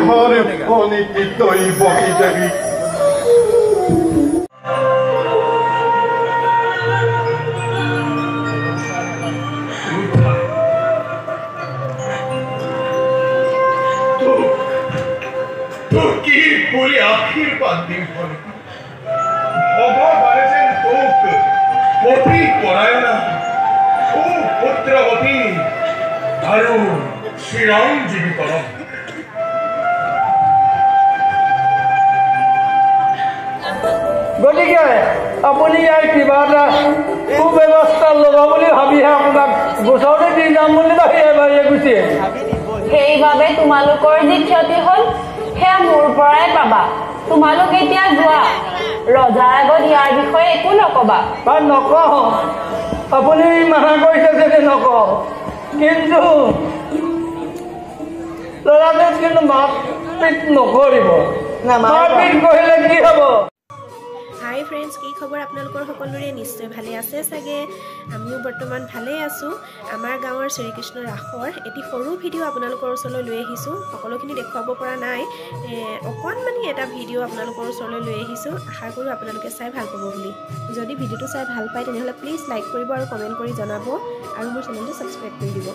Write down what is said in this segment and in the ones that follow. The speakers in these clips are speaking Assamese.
hare poni kitoi boki jagi तो की पूरी आखिर बात दिन पर भगवान যেন তোক পতি পরায়না ও পুত্রবতী আৰু চিৰঞ্জীৱী কৰক গতিকে আপুনি ইয়াৰ কিবা এটা সুব্যৱস্থা ল'ব বুলি ভাবিহে আপোনাক গোচৰতে দি যাম বুলি বাহিৰে বাহিৰে গুচি সেইবাবে তোমালোকৰ যি ক্ষতি হ'ল সেয়া মোৰ পৰাই পাবা তোমালোক এতিয়া যোৱা ৰজাৰ আগত ইয়াৰ বিষয়ে একো নকবা নকওঁ আপুনি মানা কৰিছে যদি নকওঁ কিন্তু ল'ৰাটোক কিন্তু মাৰপিট নকৰিব মাৰপিট কৰিলে কি হ'ব হাই ফ্ৰেণ্ডছ কি খবৰ আপোনালোকৰ সকলোৰে নিশ্চয় ভালে আছে চাগে আমিও বৰ্তমান ভালে আছোঁ আমাৰ গাঁৱৰ শ্ৰীকৃষ্ণ ৰাসৰ এটি সৰু ভিডিঅ' আপোনালোকৰ ওচৰলৈ লৈ আহিছোঁ সকলোখিনি দেখুৱাব পৰা নাই অকণমানি এটা ভিডিঅ' আপোনালোকৰ ওচৰলৈ লৈ আহিছোঁ আশা কৰোঁ আপোনালোকে চাই ভাল পাব বুলি যদি ভিডিঅ'টো চাই ভাল পায় তেনেহ'লে প্লিজ লাইক কৰিব আৰু কমেণ্ট কৰি জনাব আৰু মোৰ চেনেলটো ছাবস্ক্ৰাইব কৰি দিব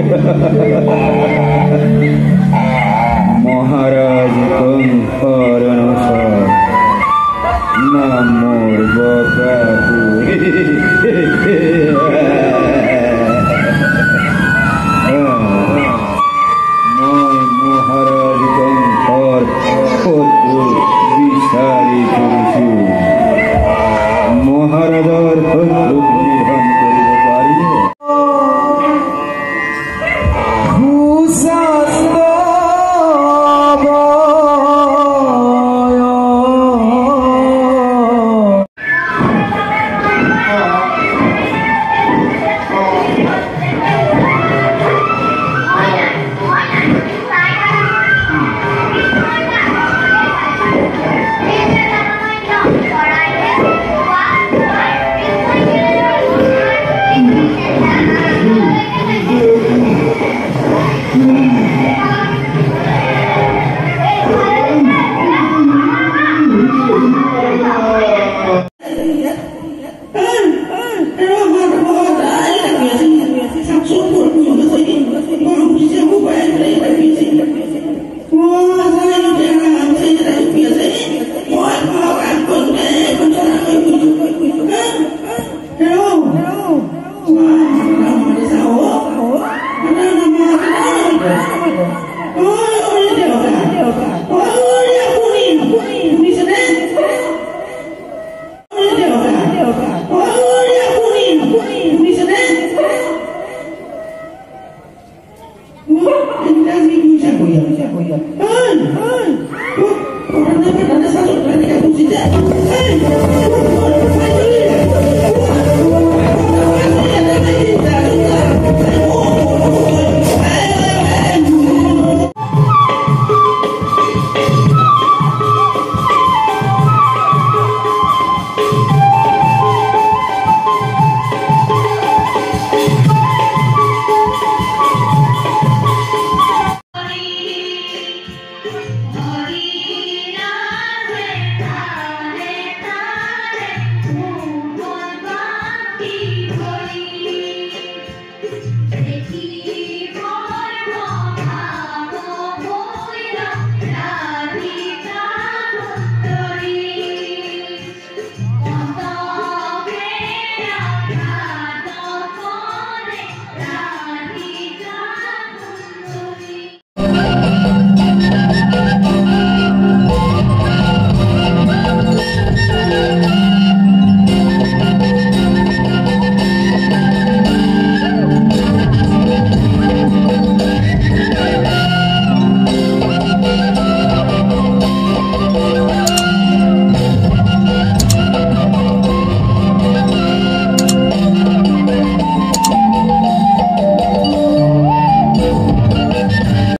Ha ha ha ha ha.